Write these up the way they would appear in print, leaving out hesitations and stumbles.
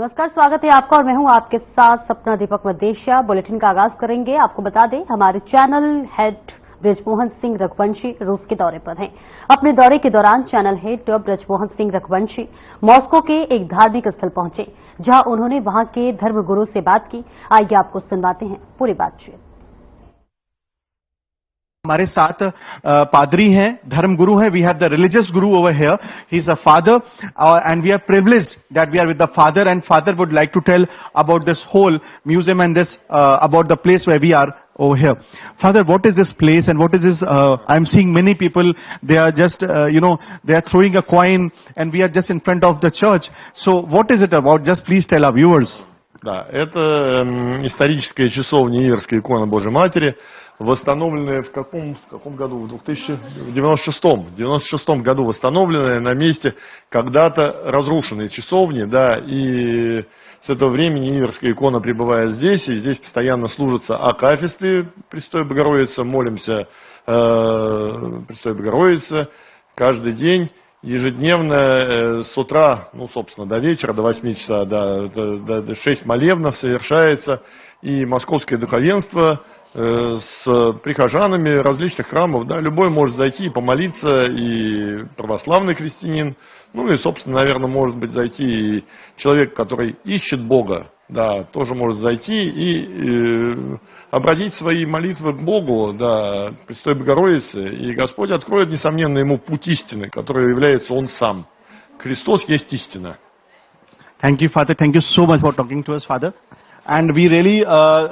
नमस्कार, स्वागत है आपका और मैं हूं आपके साथ सपना दीपक मदेशिया। बुलेटिन का आगाज करेंगे। आपको बता दें, हमारे चैनल हेड ब्रजमोहन सिंह रघुवंशी रूस के दौरे पर हैं। अपने दौरे के दौरान channel head Brajmohan Singh Raghuvanshi Moscow के एक धार्मिक स्थल पहुंचे, जहां उन्होंने वहां के धर्मगुरु से बात की। आइए आपको सुनवाते हैं पूरी बातचीत। हमारे साथ पादरी हैं, धर्मगुरु हैं। We have the religious guru over here. He is a father and we are privileged that we are with the father, and father would like to tell about this whole museum and this about the place where we are over here. Father, what is this place and what is this? I'm seeing many people, they are just, they are throwing a coin and we are just in front of the church. So what is it about? Just please tell our viewers. Да, это историческая часовня Иверской иконы Божьей Матери, восстановленная в каком году? В 96 году восстановленная на месте когда-то разрушенной часовни, да, и с этого времени Иверская икона пребывает здесь, и здесь постоянно служатся акафисты Престой Богородицы, молимся Престой Богородице каждый день, ежедневно с утра, собственно, до вечера, до 8 часа, до 6 молебнов совершается, и московское духовенство с прихожанами различных храмов, да, любой может зайти и помолиться, и православный христианин, и, собственно, наверное, может быть зайти и человек, который ищет Бога, да, тоже может зайти и обратить свои молитвы к Богу, да, Престой Богородице, и Господь откроет, несомненно, ему путь истины, который является Он сам. Христос есть истина. Thank you, Father. Thank you so much for talking to us, Father. And we really,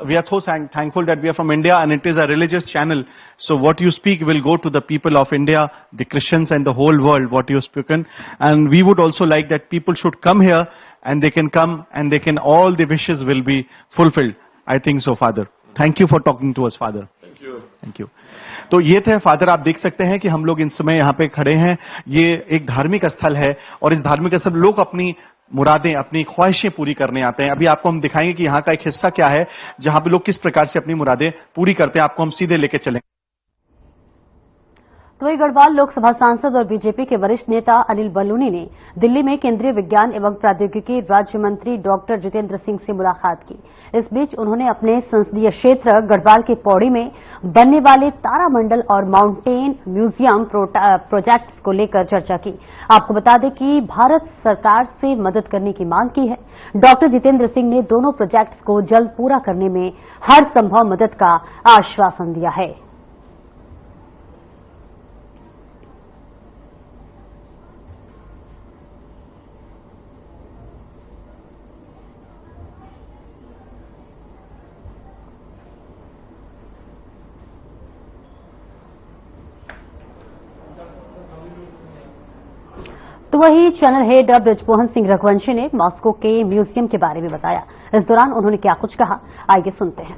we are so thankful that we are from India and it is a religious channel. So what you speak will go to the people of India, the Christians and the whole world, what you have spoken. And we would also like that people should come here and they can come and they can, all the wishes will be fulfilled. I think so, Father. Thank you for talking to us, Father. Thank you. Thank you. तो ये थे father, आप देख सकते हैं कि हम लोग इस समय यहाँ पे खड़े हैं। ये एक धार्मिक स्थल है और इस धार्मिक स्थल लोग अपनी मुरादें, अपनी ख्वाहिशें पूरी करने आते हैं। अभी आपको हम दिखाएंगे कि यहाँ का एक हिस्सा क्या है जहां पे लोग किस प्रकार से अपनी मुरादें पूरी करते हैं। आपको हम सीधे लेके चलेंगे। तो वही गढ़वाल लोकसभा सांसद और बीजेपी के वरिष्ठ नेता अनिल बलूनी ने दिल्ली में केंद्रीय विज्ञान एवं प्रौद्योगिकी राज्य मंत्री डॉक्टर जितेंद्र सिंह से मुलाकात की। इस बीच उन्होंने अपने संसदीय क्षेत्र गढ़वाल के पौड़ी में बनने वाले तारामंडल और माउंटेन म्यूजियम प्रोजेक्ट्स को लेकर चर्चा की। आपको बता दें कि भारत सरकार से मदद करने की मांग की है। डॉक्टर जितेंद्र सिंह ने दोनों प्रोजेक्ट्स को जल्द पूरा करने में हर संभव मदद का आश्वासन दिया है। तो वही चैनल हेड ब्रजमोहन सिंह रघुवंशी ने मॉस्को के म्यूजियम के बारे में बताया। इस दौरान उन्होंने क्या कुछ कहा, आइए सुनते हैं।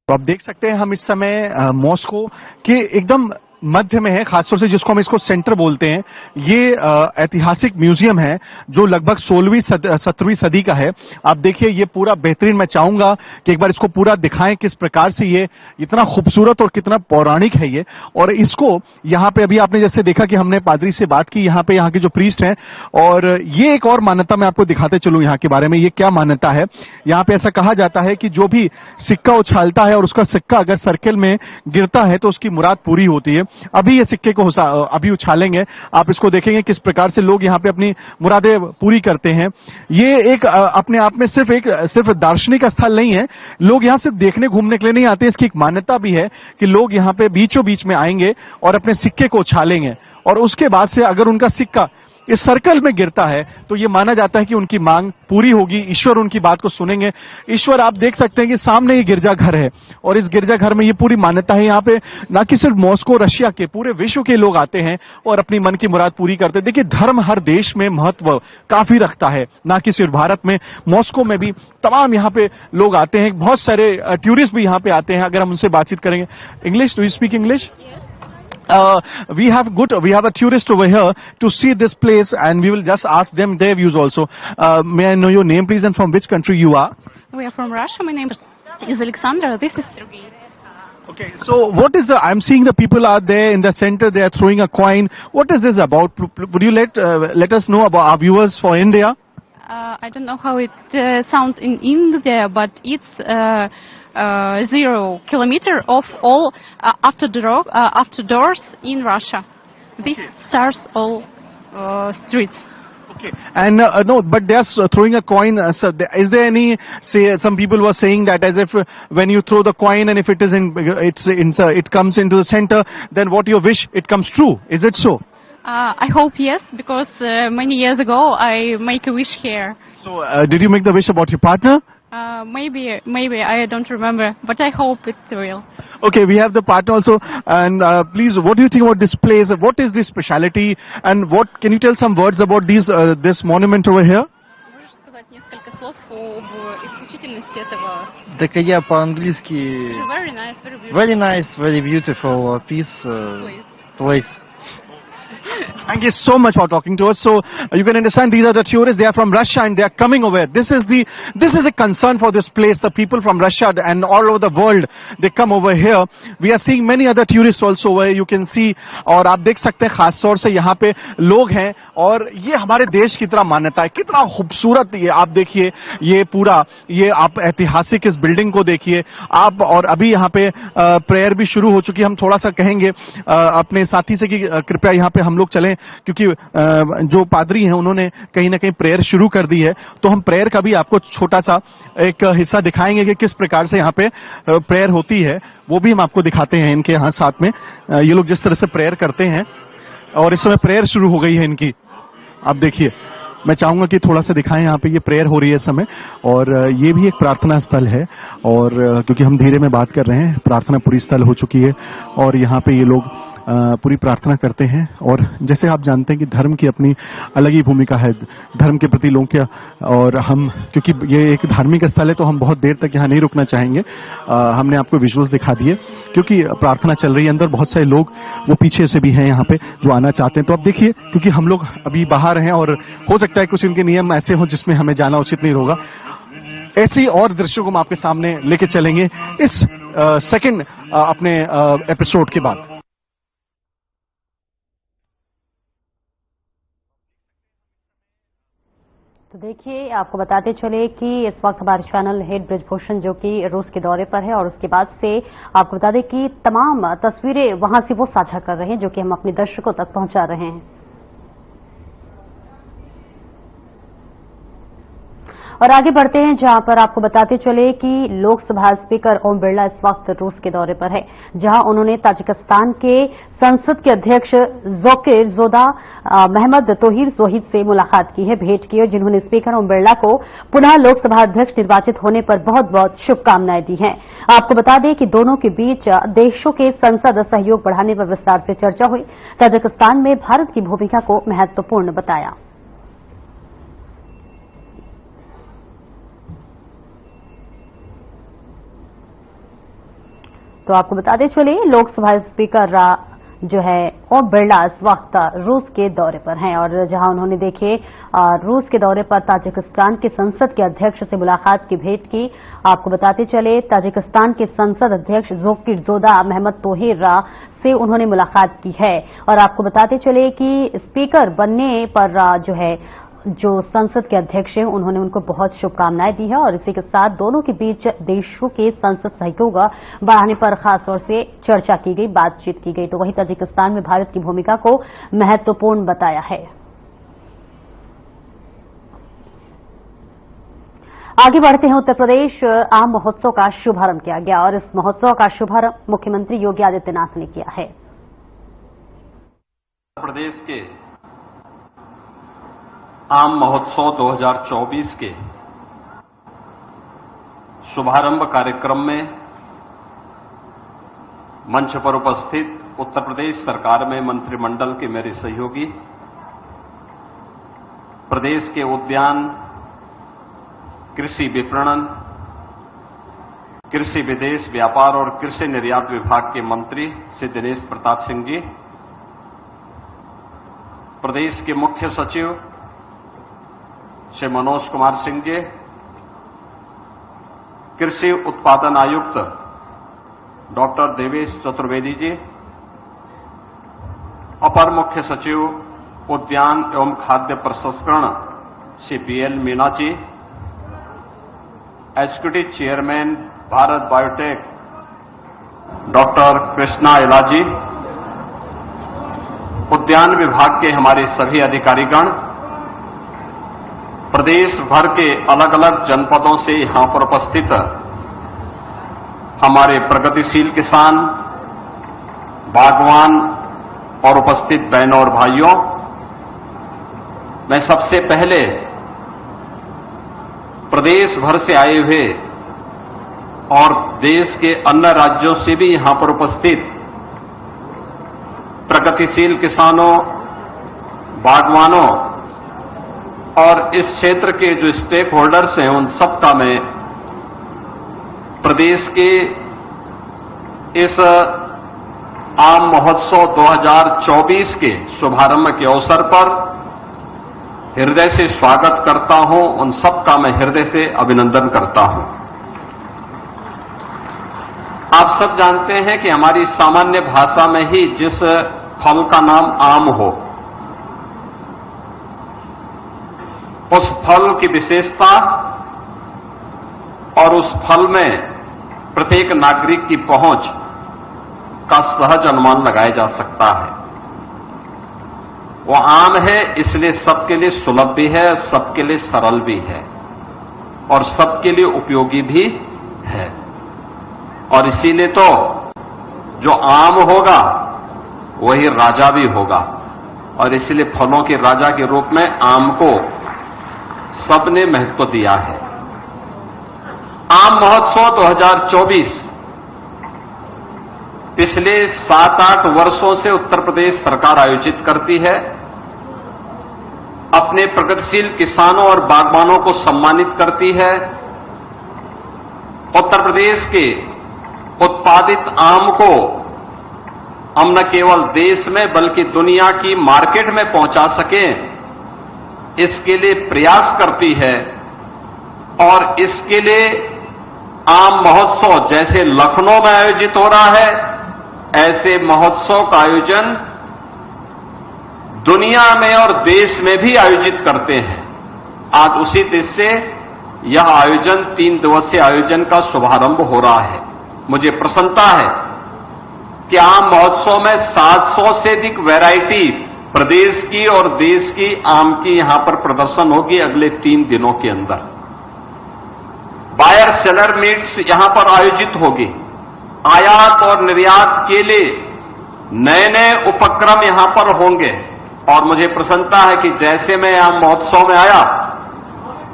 तो आप देख सकते हैं हम इस समय मॉस्को के एकदम मध्य में है, खासतौर से जिसको हम इसको सेंटर बोलते हैं। ये ऐतिहासिक म्यूजियम है जो लगभग 16वीं 17वीं सदी का है। आप देखिए ये पूरा बेहतरीन, मैं चाहूंगा कि एक बार इसको पूरा दिखाएं किस प्रकार से ये इतना खूबसूरत और कितना पौराणिक है ये। और इसको यहाँ पे अभी आपने जैसे देखा कि हमने पादरी से बात की, यहाँ पे यहाँ के जो प्रीस्ट हैं, और ये एक और मान्यता मैं आपको दिखाते चलूं यहाँ के बारे में। ये क्या मान्यता है, यहाँ पे ऐसा कहा जाता है कि जो भी सिक्का उछालता है और उसका सिक्का अगर सर्कल में गिरता है तो उसकी मुराद पूरी होती है। अभी ये सिक्के को अभी उछालेंगे, आप इसको देखेंगे किस प्रकार से लोग यहाँ पे अपनी मुरादें पूरी करते हैं। ये एक अपने आप में सिर्फ दार्शनिक स्थल नहीं है, लोग यहाँ सिर्फ देखने घूमने के लिए नहीं आते। इसकी एक मान्यता भी है कि लोग यहाँ पे बीचों बीच में आएंगे और अपने सिक्के को उछालेंगे, और उसके बाद से अगर उनका सिक्का इस सर्कल में गिरता है तो ये माना जाता है कि उनकी मांग पूरी होगी, ईश्वर उनकी बात को सुनेंगे। ईश्वर, आप देख सकते हैं कि सामने ये गिरजाघर है और इस गिरजाघर में ये पूरी मान्यता है। यहाँ पे ना कि सिर्फ मॉस्को, रशिया के, पूरे विश्व के लोग आते हैं और अपनी मन की मुराद पूरी करते हैं। देखिए, धर्म हर देश में महत्व काफी रखता है, ना कि सिर्फ भारत में। मॉस्को में भी तमाम यहाँ पे लोग आते हैं, बहुत सारे टूरिस्ट भी यहाँ पे आते हैं। अगर हम उनसे बातचीत करेंगे, English, do you speak English? We have a tourist over here to see this place, and we will just ask them their views also. May I know your name, please, and from which country you are? We are from Russia. My name is Alexandra. This is Sergey. Okay, so what is the? I'm seeing the people are there in the center. They are throwing a coin. What is this about? Would you let us know about our viewers for India? I don't know how it sounds in India, but it's 0 kilometer of all outdoors in Russia. This starts all streets. Okay, and no, but they are throwing a coin. So is there any? Say, some people were saying that as if when you throw the coin and if it is it comes into the center, then what you wish it comes true. Is it so? I hope yes, because many years ago I make a wish here. So did you make the wish about your partner? Maybe I don't remember, but I hope it's real. Okay, we have the partner also, and please, what do you think about this place? What is this speciality, and what can you tell some words about this monument over here? Можешь сказать несколько слов об исключительности этого? Так я по-английски. Very nice, very beautiful. Very nice, very beautiful piece, place. Thank you so much for talking to us. So you can understand these are the tourists. They are from Russia and they are coming over. This is a concern for this place. The people from Russia and all over the world, they come over here. We are seeing many other tourists also where you can see. और आप देख सकते हैं खास तौर से यहाँ पे लोग हैं और ये हमारे देश की तरह मान्यता है. कितना खूबसूरत ये आप देखिए ये पूरा ये आप ऐतिहासिक इस बिल्डिंग को देखिए आप. और अभी यहाँ पे प्रेयर भी शुरू हो चुकी है. हम थोड़ा सा कहेंगे अपने साथी से कि कृपया यहाँ पे हम लोग चलें क्योंकि जो पादरी हैं उन्होंने कहीं ना कहीं प्रेयर शुरू कर दी है. तो हम प्रेयर का भी आपको छोटा सा एक हिस्सा दिखाएंगे कि किस प्रकार से यहाँ पे प्रेयर होती है. वो भी हम आपको दिखाते हैं इनके यहाँ साथ में. ये लोग जिस तरह से प्रेयर करते हैं और इस समय प्रेयर शुरू हो गई है इनकी. आप देखिए मैं चाहूंगा कि थोड़ा सा दिखाएं. यहाँ पे ये प्रेयर हो रही है इस समय और ये भी एक प्रार्थना स्थल है. और क्योंकि हम धीरे में बात कर रहे हैं प्रार्थना पूरी स्थल हो चुकी है और यहाँ पे ये लोग पूरी प्रार्थना करते हैं. और जैसे आप जानते हैं कि धर्म की अपनी अलग ही भूमिका है धर्म के प्रति लोगों की. और हम क्योंकि ये एक धार्मिक स्थल है तो हम बहुत देर तक यहाँ नहीं रुकना चाहेंगे. हमने आपको विजुअल्स दिखा दिए क्योंकि प्रार्थना चल रही है अंदर. बहुत सारे लोग वो पीछे से भी हैं यहाँ पे जो आना चाहते हैं. तो अब देखिए क्योंकि हम लोग अभी बाहर हैं और हो सकता है कुछ इनके नियम ऐसे हो जिसमें हमें जाना उचित नहीं होगा. ऐसी और दृश्यों को हम आपके सामने लेके चलेंगे इस सेकंड अपने एपिसोड के बाद. तो देखिए आपको बताते चले कि इस वक्त हमारे चैनल हेड ब्रिजभूषण जो कि रूस के दौरे पर है और उसके बाद से आपको बता दें कि तमाम तस्वीरें वहां से वो साझा कर रहे हैं जो कि हम अपने दर्शकों तक पहुंचा रहे हैं. और आगे बढ़ते हैं जहां पर आपको बताते चले कि लोकसभा स्पीकर ओम बिरला इस वक्त रूस के दौरे पर है जहां उन्होंने ताजिकिस्तान के संसद के अध्यक्ष जोकिर जोदा महमद तोहीर जोहिद से मुलाकात की है, भेंट की और जिन्होंने स्पीकर ओम बिरला को पुनः लोकसभा अध्यक्ष निर्वाचित होने पर बहुत बहुत शुभकामनाएं दी हैं. आपको बता दें कि दोनों के बीच देशों के संसद सहयोग बढ़ाने पर विस्तार से चर्चा हुई. ताजिकिस्तान में भारत की भूमिका को महत्वपूर्ण बताया. तो आपको बताते चले लोकसभा स्पीकर जो है ओम बिरला इस वक्त रूस के दौरे पर हैं और जहां उन्होंने देखिए रूस के दौरे पर ताजिकिस्तान के संसद के अध्यक्ष से मुलाकात की भेंट की. आपको बताते चले ताजिकिस्तान के संसद अध्यक्ष जोकिर जोदा महमद तोहीर से उन्होंने मुलाकात की है. और आपको बताते चले कि स्पीकर बनने पर जो है जो संसद के अध्यक्ष हैं उन्होंने उनको बहुत शुभकामनाएं दी है और इसी के साथ दोनों के बीच देशों के संसद सहयोग बढ़ाने पर खासतौर से चर्चा की गई, बातचीत की गई. तो वहीं ताजिकिस्तान में भारत की भूमिका को महत्वपूर्ण बताया है. आगे बढ़ते हैं. उत्तर प्रदेश आम महोत्सव का शुभारंभ किया गया और इस महोत्सव का शुभारंभ मुख्यमंत्री योगी आदित्यनाथ ने किया है. प्रदेश के आम महोत्सव 2024 के शुभारंभ कार्यक्रम में मंच पर उपस्थित उत्तर प्रदेश सरकार में मंत्रिमंडल के मेरे सहयोगी, प्रदेश के उद्यान, कृषि विपणन, कृषि विदेश व्यापार और कृषि निर्यात विभाग के मंत्री श्री दिनेश प्रताप सिंह जी, प्रदेश के मुख्य सचिव श्री मनोज कुमार सिंह जी, कृषि उत्पादन आयुक्त डॉक्टर देवेश चतुर्वेदी जी, अपर मुख्य सचिव उद्यान एवं खाद्य प्रसंस्करण Shri PL Meena ji, executive chairman Bharat Biotech doctor Krishna Ella ji, उद्यान विभाग के हमारे सभी अधिकारीगण, प्रदेश भर के अलग अलग जनपदों से यहां पर उपस्थित हमारे प्रगतिशील किसान, बागवान और उपस्थित बहनों और भाइयों, मैं सबसे पहले प्रदेश भर से आए हुए और देश के अन्य राज्यों से भी यहां पर उपस्थित प्रगतिशील किसानों, बागवानों और इस क्षेत्र के जो स्टेक होल्डर्स हैं, उन सबका मैं प्रदेश के इस आम महोत्सव 2024 के शुभारंभ के अवसर पर हृदय से स्वागत करता हूं। उन सबका मैं हृदय से अभिनंदन करता हूं। आप सब जानते हैं कि हमारी सामान्य भाषा में ही जिस फल का नाम आम हो, उस फल की विशेषता और उस फल में प्रत्येक नागरिक की पहुंच का सहज अनुमान लगाया जा सकता है। वो आम है, इसलिए सबके लिए सुलभ भी है, सबके लिए सरल भी है और सबके लिए उपयोगी भी है। और इसीलिए तो जो आम होगा वही राजा भी होगा, और इसलिए फलों के राजा के रूप में आम को सबने महत्व दिया है। आम महोत्सव 2024 पिछले 7-8 वर्षों से उत्तर प्रदेश सरकार आयोजित करती है। अपने प्रगतिशील किसानों और बागवानों को सम्मानित करती है। उत्तर प्रदेश के उत्पादित आम को हम न केवल देश में बल्कि दुनिया की मार्केट में पहुंचा सकें, इसके लिए प्रयास करती है। और इसके लिए आम महोत्सव जैसे लखनऊ में आयोजित हो रहा है, ऐसे महोत्सव का आयोजन दुनिया में और देश में भी आयोजित करते हैं। आज उसी देश से यह आयोजन 3 दिवसीय आयोजन का शुभारंभ हो रहा है। मुझे प्रसन्नता है कि आम महोत्सव में 700 से अधिक वैरायटी प्रदेश की और देश की आम की यहां पर प्रदर्शन होगी अगले 3 दिनों के अंदर। बायर सेलर मीट्स यहां पर आयोजित होगी। आयात और निर्यात के लिए नए नए उपक्रम यहां पर होंगे। और मुझे प्रसन्नता है कि जैसे मैं आम महोत्सव में आया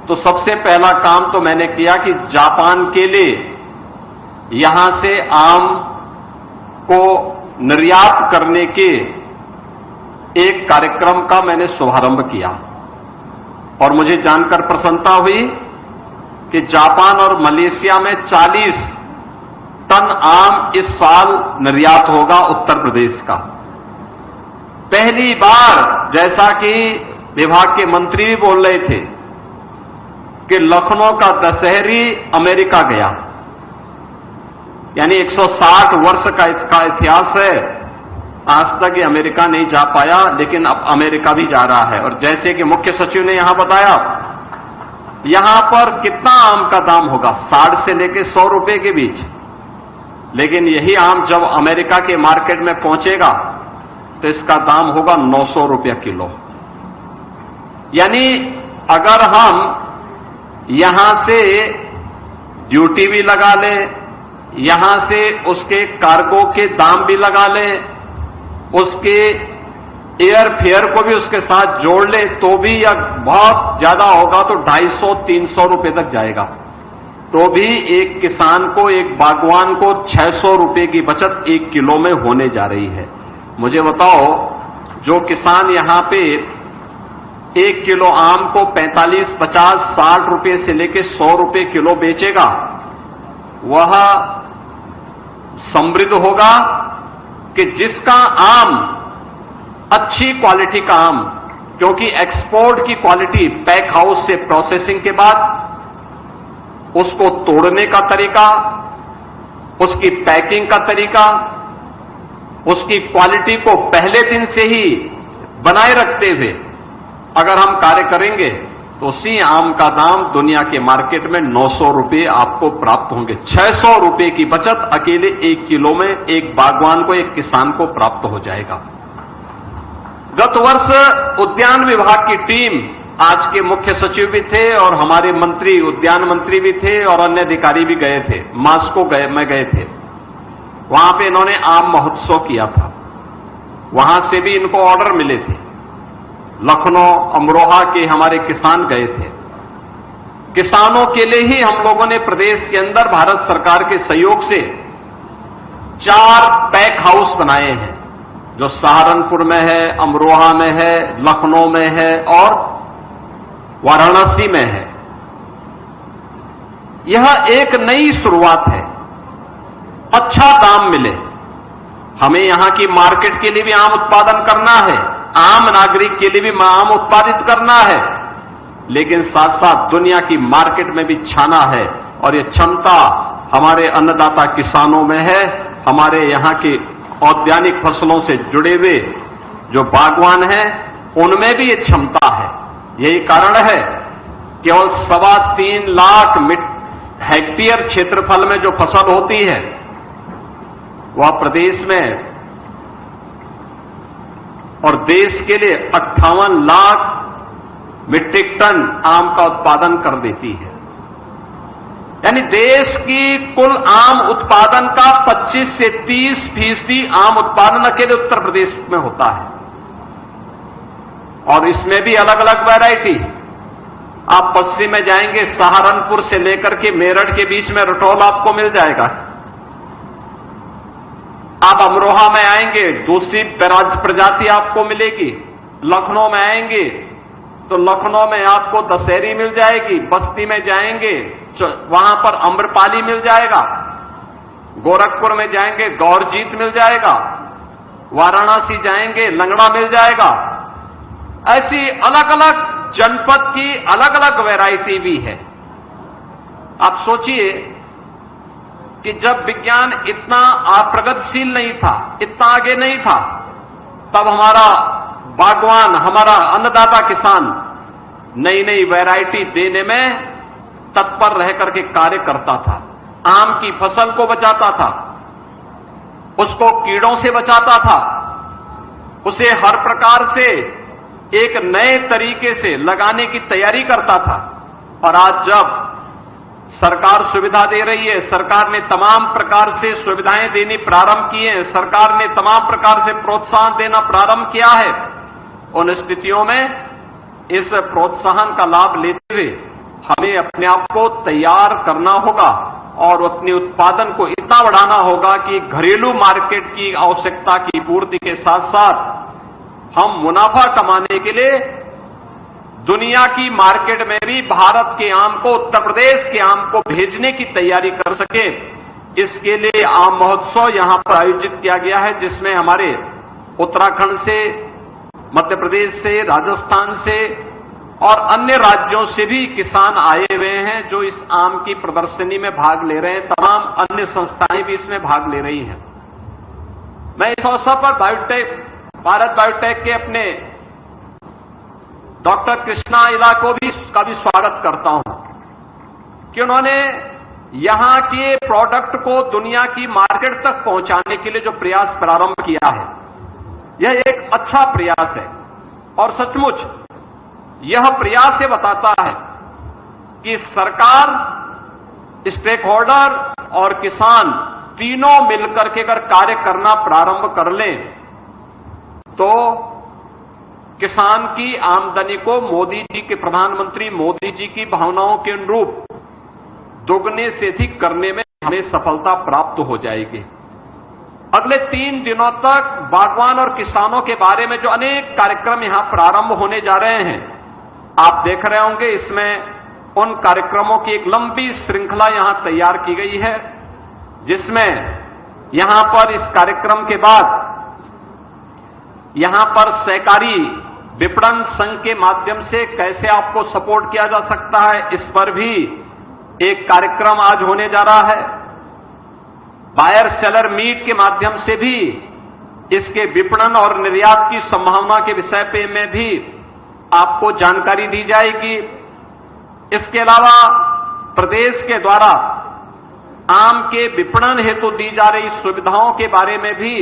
तो सबसे पहला काम तो मैंने किया कि जापान के लिए यहां से आम को निर्यात करने के एक कार्यक्रम का मैंने शुभारंभ किया। और मुझे जानकर प्रसन्नता हुई कि जापान और मलेशिया में 40 टन आम इस साल निर्यात होगा उत्तर प्रदेश का। पहली बार, जैसा कि विभाग के मंत्री भी बोल रहे थे, कि लखनऊ का दशहरी अमेरिका गया। यानी 160 वर्ष का इतिहास है, आज तक ये अमेरिका नहीं जा पाया, लेकिन अब अमेरिका भी जा रहा है। और जैसे कि मुख्य सचिव ने यहां बताया, यहां पर कितना आम का दाम होगा, 60 से लेकर 100 रुपए के बीच। लेकिन यही आम जब अमेरिका के मार्केट में पहुंचेगा तो इसका दाम होगा 900 रुपया किलो। यानी अगर हम यहां से ड्यूटी भी लगा लें, यहां से उसके कार्गो के दाम भी लगा लें, उसके एयर फेयर को भी उसके साथ जोड़ ले, तो भी यह बहुत ज्यादा होगा तो 250-300 रुपए तक जाएगा। तो भी एक किसान को, एक बागवान को 600 रुपए की बचत 1 किलो में होने जा रही है। मुझे बताओ, जो किसान यहां पे 1 किलो आम को 45, 50, 60 रुपए से लेकर 100 रुपए किलो बेचेगा, वह समृद्ध होगा कि जिसका आम अच्छी क्वालिटी का आम, क्योंकि एक्सपोर्ट की क्वालिटी पैक हाउस से प्रोसेसिंग के बाद उसको तोड़ने का तरीका, उसकी पैकिंग का तरीका, उसकी क्वालिटी को पहले दिन से ही बनाए रखते हुए अगर हम कार्य करेंगे तो उसी आम का दाम दुनिया के मार्केट में 900 रुपये आपको प्राप्त होंगे। 600 रुपये की बचत अकेले 1 किलो में एक बागवान को, एक किसान को प्राप्त हो जाएगा। गत वर्ष उद्यान विभाग की टीम, आज के मुख्य सचिव भी थे और हमारे मंत्री, उद्यान मंत्री भी थे और अन्य अधिकारी भी गए थे, मास्को में गए थे। वहां पे इन्होंने आम महोत्सव किया था, वहां से भी इनको ऑर्डर मिले थे। लखनऊ, अमरोहा के हमारे किसान गए थे। किसानों के लिए ही हम लोगों ने प्रदेश के अंदर भारत सरकार के सहयोग से 4 पैक हाउस बनाए हैं, जो सहारनपुर में है, अमरोहा में है, लखनऊ में है और वाराणसी में है। यह एक नई शुरुआत है। अच्छा दाम मिले, हमें यहां की मार्केट के लिए भी आम उत्पादन करना है, आम नागरिक के लिए भी आम उत्पादित करना है, लेकिन साथ साथ दुनिया की मार्केट में भी छाना है। और यह क्षमता हमारे अन्नदाता किसानों में है, हमारे यहां के औद्यानिक फसलों से जुड़े हुए जो बागवान हैं उनमें भी ये क्षमता है। यही कारण है केवल 3.25 लाख हेक्टेयर क्षेत्रफल में जो फसल होती है वह प्रदेश में और देश के लिए 58 लाख मीट्रिक टन आम का उत्पादन कर देती है। यानी देश की कुल आम उत्पादन का 25 से 30% आम उत्पादन अकेले उत्तर प्रदेश में होता है। और इसमें भी अलग अलग वैरायटी। आप पश्चिम में जाएंगे, सहारनपुर से लेकर के मेरठ के बीच में रटौल आपको मिल जाएगा। आप अमरोहा में आएंगे, दूसरी प्रजाति आपको मिलेगी। लखनऊ में आएंगे तो लखनऊ में आपको दशहरी मिल जाएगी। बस्ती में जाएंगे वहां पर अम्रपाली मिल जाएगा। गोरखपुर में जाएंगे गौरजीत मिल जाएगा। वाराणसी जाएंगे लंगड़ा मिल जाएगा। ऐसी अलग अलग जनपद की अलग अलग वैरायटी भी है। आप सोचिए कि जब विज्ञान इतना प्रगतिशील नहीं था, इतना आगे नहीं था, तब हमारा बागवान, हमारा अन्नदाता किसान नई नई वैरायटी देने में तत्पर रह करके कार्य करता था। आम की फसल को बचाता था, उसको कीड़ों से बचाता था, उसे हर प्रकार से एक नए तरीके से लगाने की तैयारी करता था। और आज जब सरकार सुविधा दे रही है, सरकार ने तमाम प्रकार से सुविधाएं देनी प्रारंभ की हैं, सरकार ने तमाम प्रकार से प्रोत्साहन देना प्रारंभ किया है, उन स्थितियों में इस प्रोत्साहन का लाभ लेते हुए हमें अपने आप को तैयार करना होगा और अपने उत्पादन को इतना बढ़ाना होगा कि घरेलू मार्केट की आवश्यकता की पूर्ति के साथ साथ हम मुनाफा कमाने के लिए दुनिया की मार्केट में भी भारत के आम को, उत्तर प्रदेश के आम को भेजने की तैयारी कर सके। इसके लिए आम महोत्सव यहां पर आयोजित किया गया है, जिसमें हमारे उत्तराखंड से, मध्य प्रदेश से, राजस्थान से और अन्य राज्यों से भी किसान आए हुए हैं जो इस आम की प्रदर्शनी में भाग ले रहे हैं। तमाम अन्य संस्थाएं भी इसमें भाग ले रही हैं। मैं इस अवसर पर भारत बायोटेक के अपने डॉक्टर कृष्णा इला का भी स्वागत करता हूं कि उन्होंने यहां के प्रोडक्ट को दुनिया की मार्केट तक पहुंचाने के लिए जो प्रयास प्रारंभ किया है, यह एक अच्छा प्रयास है। और सचमुच यह प्रयास ये बताता है कि सरकार, स्टेक होल्डर और किसान तीनों मिलकर के अगर कार्य करना प्रारंभ कर लें तो किसान की आमदनी को मोदी जी के, प्रधानमंत्री मोदी जी की भावनाओं के अनुरूप दोगुने से अधिक करने में हमें सफलता प्राप्त हो जाएगी। अगले 3 दिनों तक बागवान और किसानों के बारे में जो अनेक कार्यक्रम यहां प्रारंभ होने जा रहे हैं, आप देख रहे होंगे, इसमें उन कार्यक्रमों की एक लंबी श्रृंखला यहां तैयार की गई है, जिसमें यहां पर इस कार्यक्रम के बाद यहां पर सहकारी विपणन संघ के माध्यम से कैसे आपको सपोर्ट किया जा सकता है, इस पर भी एक कार्यक्रम आज होने जा रहा है। बायर सेलर मीट के माध्यम से भी इसके विपणन और निर्यात की संभावना के विषय पे में भी आपको जानकारी दी जाएगी। इसके अलावा प्रदेश के द्वारा आम के विपणन हेतु दी जा रही सुविधाओं के बारे में भी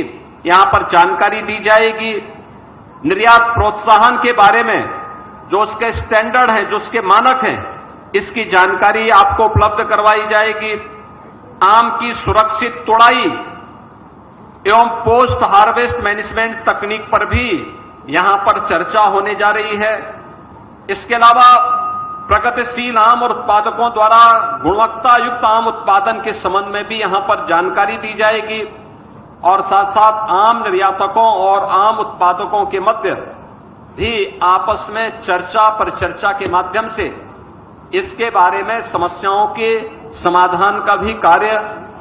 यहां पर जानकारी दी जाएगी। निर्यात प्रोत्साहन के बारे में जो उसके स्टैंडर्ड हैं, जो उसके मानक हैं, इसकी जानकारी आपको उपलब्ध करवाई जाएगी। आम की सुरक्षित तुड़ाई एवं पोस्ट हार्वेस्ट मैनेजमेंट तकनीक पर भी यहां पर चर्चा होने जा रही है। इसके अलावा प्रगतिशील आम और उत्पादकों द्वारा गुणवत्ता युक्त आम उत्पादन के संबंध में भी यहां पर जानकारी दी जाएगी और साथ साथ आम निर्यातकों और आम उत्पादकों के मध्य भी आपस में चर्चा परिचर्चा के माध्यम से इसके बारे में समस्याओं के समाधान का भी कार्य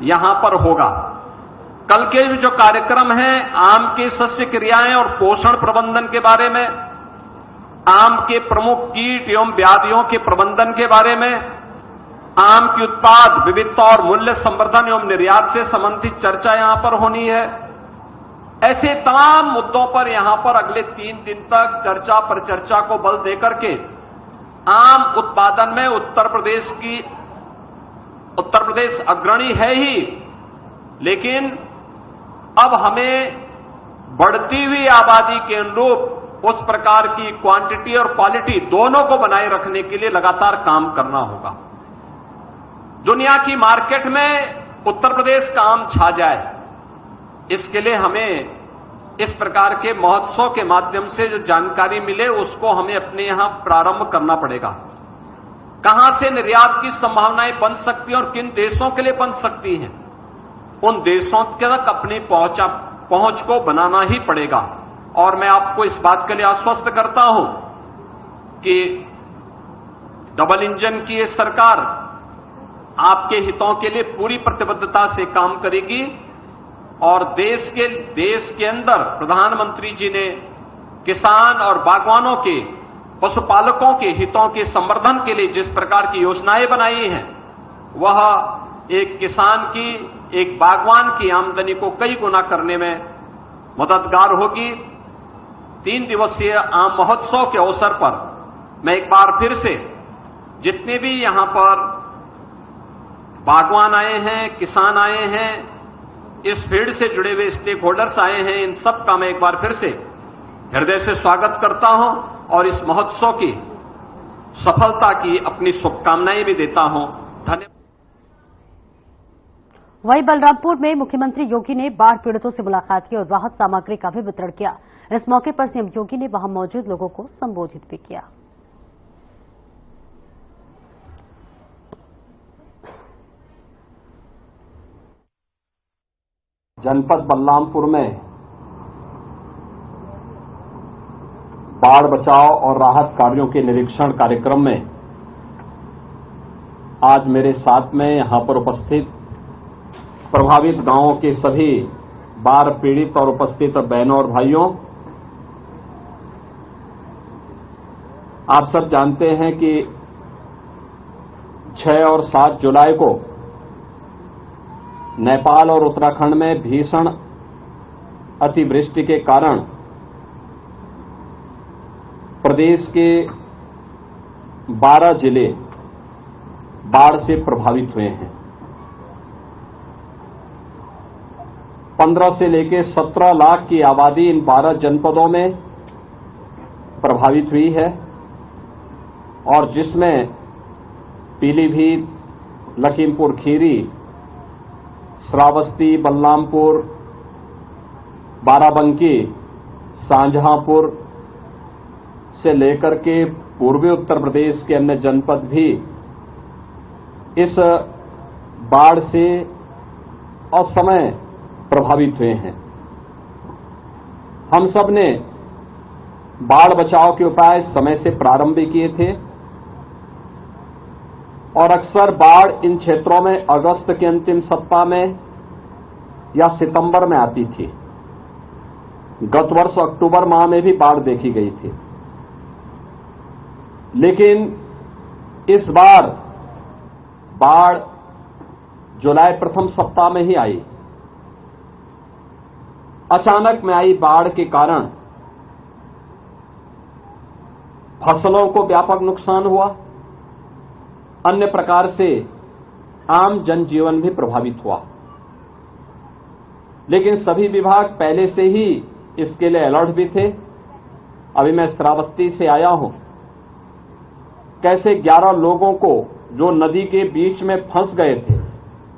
यहां पर होगा। कल के जो कार्यक्रम है आम के सस्य क्रियाएं और पोषण प्रबंधन के बारे में, आम के प्रमुख कीट एवं व्याधियों के प्रबंधन के बारे में, आम की उत्पाद विविधता और मूल्य संवर्धन एवं निर्यात से संबंधित चर्चा यहां पर होनी है। ऐसे तमाम मुद्दों पर यहां पर अगले 3 दिन तक चर्चा परिचर्चा को बल देकर के आम उत्पादन में उत्तर प्रदेश अग्रणी है ही, लेकिन अब हमें बढ़ती हुई आबादी के अनुरूप उस प्रकार की क्वांटिटी और क्वालिटी दोनों को बनाए रखने के लिए लगातार काम करना होगा। दुनिया की मार्केट में उत्तर प्रदेश का आम छा जाए, इसके लिए हमें इस प्रकार के महोत्सव के माध्यम से जो जानकारी मिले उसको हमें अपने यहां प्रारंभ करना पड़ेगा। कहां से निर्यात की संभावनाएं बन सकती हैं और किन देशों के लिए बन सकती हैं, उन देशों तक अपनी पहुंच को बनाना ही पड़ेगा। और मैं आपको इस बात के लिए आश्वस्त करता हूं कि डबल इंजन की ये सरकार आपके हितों के लिए पूरी प्रतिबद्धता से काम करेगी और देश के अंदर प्रधानमंत्री जी ने किसान और बागवानों के, पशुपालकों के हितों के संवर्धन के लिए जिस प्रकार की योजनाएं बनाई हैं, वह एक किसान की, एक बागवान की आमदनी को कई गुना करने में मददगार होगी। 3 दिवसीय आम महोत्सव के अवसर पर मैं एक बार फिर से जितने भी यहां पर बागवान आए हैं, किसान आए हैं, इस फील्ड से जुड़े हुए स्टेक होल्डर्स आए हैं, इन सब का मैं एक बार फिर से हृदय से स्वागत करता हूं और इस महोत्सव की सफलता की अपनी शुभकामनाएं भी देता हूं। धन्यवाद। वहीं बलरामपुर में मुख्यमंत्री योगी ने बाढ़ पीड़ितों से मुलाकात की और राहत सामग्री का भी वितरण किया। इस मौके पर सीएम योगी ने वहां मौजूद लोगों को संबोधित भी किया। जनपद बलरामपुर में बाढ़ बचाव और राहत कार्यों के निरीक्षण कार्यक्रम में आज मेरे साथ में यहां पर उपस्थित प्रभावित गांवों के सभी बाढ़ पीड़ित और उपस्थित बहनों और भाइयों, आप सब जानते हैं कि 6 और 7 जुलाई को नेपाल और उत्तराखंड में भीषण अतिवृष्टि के कारण प्रदेश के 12 जिले बाढ़ से प्रभावित हुए हैं। 15 से लेकर 17 लाख की आबादी इन 12 जनपदों में प्रभावित हुई है और जिसमें पीलीभीत, लखीमपुर खीरी, श्रावस्ती, बलरामपुर, बाराबंकी, शाहजहांपुर से लेकर के पूर्वी उत्तर प्रदेश के अन्य जनपद भी इस बाढ़ से असमय प्रभावित हुए हैं। हम सब ने बाढ़ बचाव के उपाय समय से प्रारंभ किए थे और अक्सर बाढ़ इन क्षेत्रों में अगस्त के अंतिम सप्ताह में या सितंबर में आती थी। गत वर्ष अक्टूबर माह में भी बाढ़ देखी गई थी, लेकिन इस बार बाढ़ जुलाई प्रथम सप्ताह में ही आई अचानक में आई बाढ़ के कारण फसलों को व्यापक नुकसान हुआ, अन्य प्रकार से आम जनजीवन भी प्रभावित हुआ। लेकिन सभी विभाग पहले से ही इसके लिए अलर्ट भी थे। अभी मैं श्रावस्ती से आया हूं, कैसे 11 लोगों को जो नदी के बीच में फंस गए थे,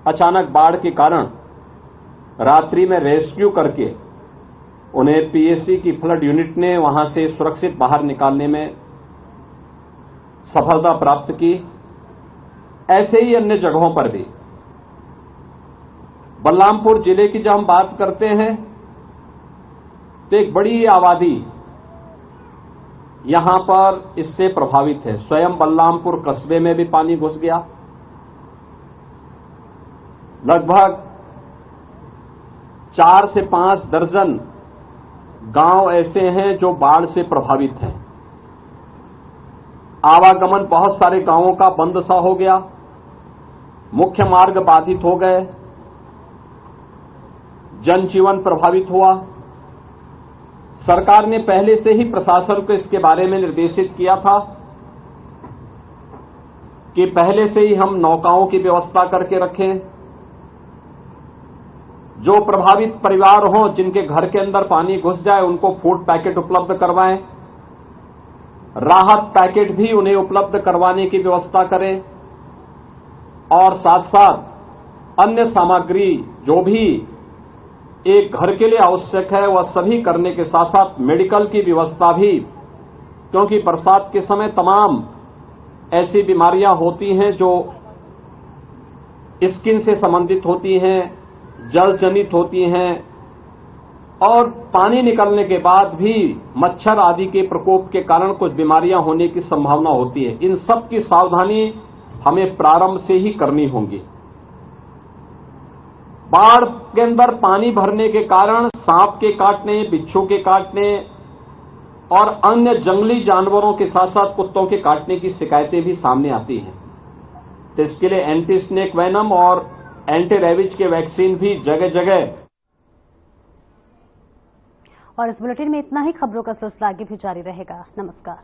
अचानक बाढ़ के कारण रात्रि में रेस्क्यू करके उन्हें पीएसी की फ्लड यूनिट ने वहां से सुरक्षित बाहर निकालने में सफलता प्राप्त की। ऐसे ही अन्य जगहों पर भी। बलरामपुर जिले की जब हम बात करते हैं तो एक बड़ी आबादी यहां पर इससे प्रभावित है। स्वयं बलरामपुर कस्बे में भी पानी घुस गया। लगभग 4 से 5 दर्जन गांव ऐसे हैं जो बाढ़ से प्रभावित हैं। आवागमन बहुत सारे गांवों का बंद सा हो गया, मुख्य मार्ग बाधित हो गए, जनजीवन प्रभावित हुआ। सरकार ने पहले से ही प्रशासन को इसके बारे में निर्देशित किया था कि पहले से ही हम नौकाओं की व्यवस्था करके रखें, जो प्रभावित परिवार हों जिनके घर के अंदर पानी घुस जाए उनको फूड पैकेट उपलब्ध करवाएं, राहत पैकेट भी उन्हें उपलब्ध करवाने की व्यवस्था करें और साथ साथ अन्य सामग्री जो भी एक घर के लिए आवश्यक है वह सभी करने के साथ साथ मेडिकल की व्यवस्था भी, क्योंकि बरसात के समय तमाम ऐसी बीमारियां होती हैं जो स्किन से संबंधित होती हैं, जल जनित होती हैं और पानी निकलने के बाद भी मच्छर आदि के प्रकोप के कारण कुछ बीमारियां होने की संभावना होती है। इन सब की सावधानी हमें प्रारंभ से ही करनी होगी। बाढ़ के अंदर पानी भरने के कारण सांप के काटने, बिच्छू के काटने और अन्य जंगली जानवरों के साथ साथ कुत्तों के काटने की शिकायतें भी सामने आती हैं। तो इसके लिए एंटी स्नेक वेनम और एंटी रेबीज के वैक्सीन भी जगह जगह। और इस बुलेटिन में इतना ही। खबरों का सिलसिला आगे भी जारी रहेगा। नमस्कार।